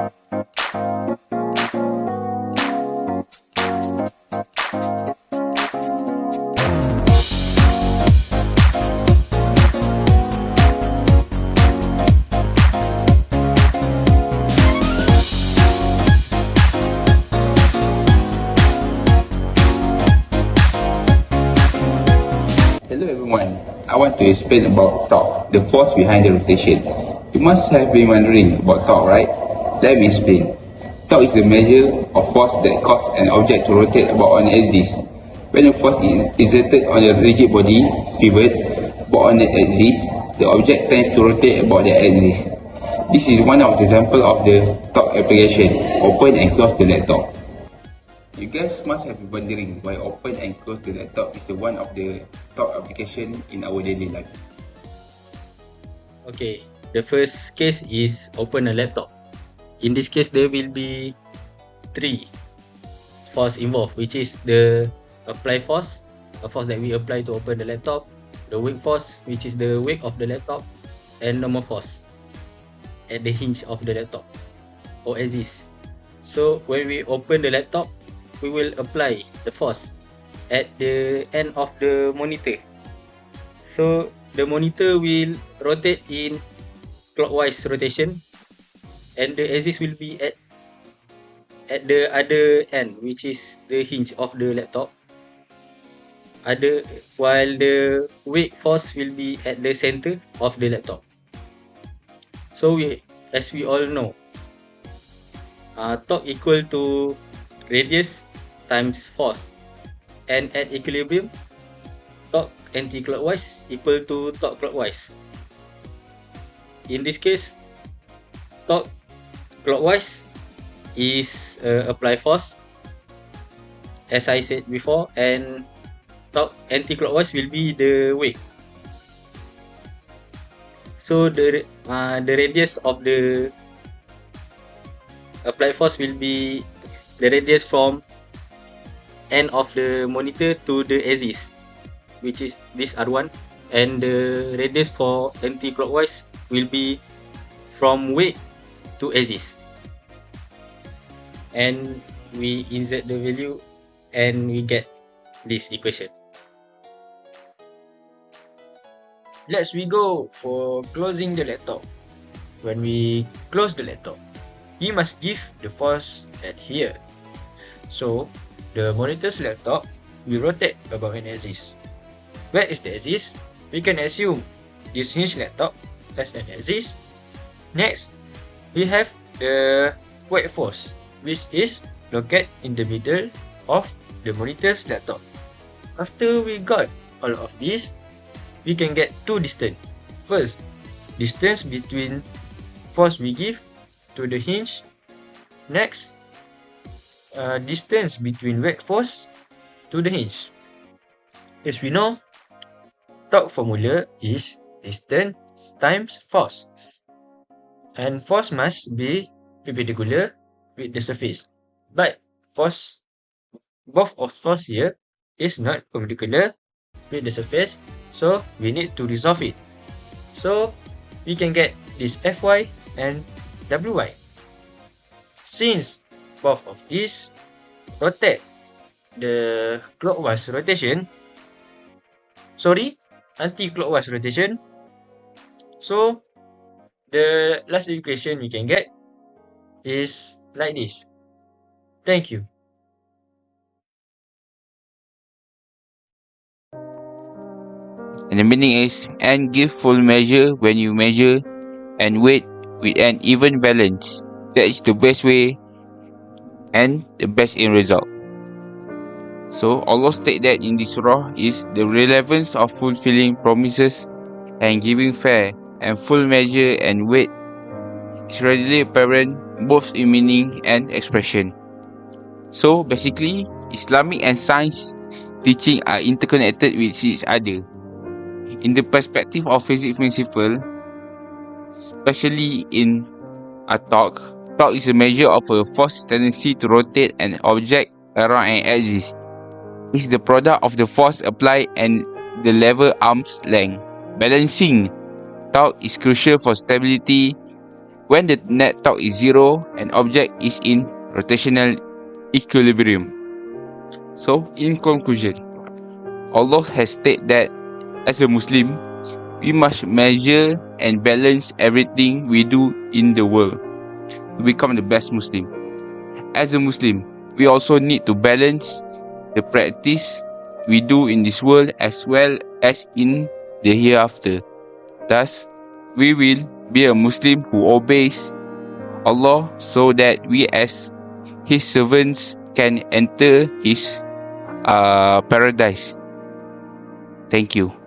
Hello everyone, I want to explain about torque, the force behind the rotation. You must have been wondering about torque, right? Let me explain. Torque is the measure of force that causes an object to rotate about on its axis. When a force is exerted on a rigid body pivot about on the axis, the object tends to rotate about the axis. This is one of the examples of the torque application, open and close the laptop. You guys must have been wondering why open and close the laptop is the one of the top application in our daily life. Okay, the first case is open a laptop. In this case, there will be three force involved, which is the apply force, a force that we apply to open the laptop, the weight force, which is the weight of the laptop, and normal force at the hinge of the laptop or axis. So when we open the laptop, we will apply the force at the end of the monitor. So the monitor will rotate in clockwise rotation, and the axis will be at the other end, which is the hinge of the laptop. While the weight force will be at the center of the laptop. So as we all know, torque equal to radius times force, and at equilibrium, torque anti-clockwise equal to torque clockwise. In this case, torque clockwise is apply force, as I said before, and torque anti-clockwise will be the weight. So the radius of the applied force will be the radius from end of the monitor to the axis, which is this R1, and the radius for anti-clockwise will be from weight to axis. And we insert the value and we get this equation. Let's we go for closing the laptop. When we close the laptop, we must give the force at here. So the monitor's laptop will rotate about an axis. Where is the axis? We can assume this hinge laptop as an axis. Next, we have the weight force, which is located in the middle of the monitor's laptop. After we got all of this, we can get two distance. First, distance between force we give to the hinge. Next, distance between weight force to the hinge. As we know, torque formula is distance times force, and force must be perpendicular with the surface. But both of force here is not perpendicular with the surface, so we need to resolve it. So we can get this Fy and Wy. Since both of these rotate the anti-clockwise rotation, so the last equation we can get is like this. Thank you. And the meaning is, and give full measure when you measure, and weight with an even balance. That is the best way and the best in result. So Allah state that in this surah is the relevance of fulfilling promises and giving fair and full measure and weight is readily apparent both in meaning and expression. So basically, Islamic and science teaching are interconnected with each other. In the perspective of physics principle, especially in a torque is a measure of a force tendency to rotate an object around an axis. It is the product of the force applied and the lever arm's length. Balancing torque is crucial for stability when the net torque is zero, an object is in rotational equilibrium. So, in conclusion, Allah has stated that as a Muslim, we must measure and balance everything we do in the world to become the best Muslim. As a Muslim, we also need to balance the practice we do in this world as well as in the hereafter. Thus, we will be a Muslim who obeys Allah so that we as His servants can enter His paradise. Thank you.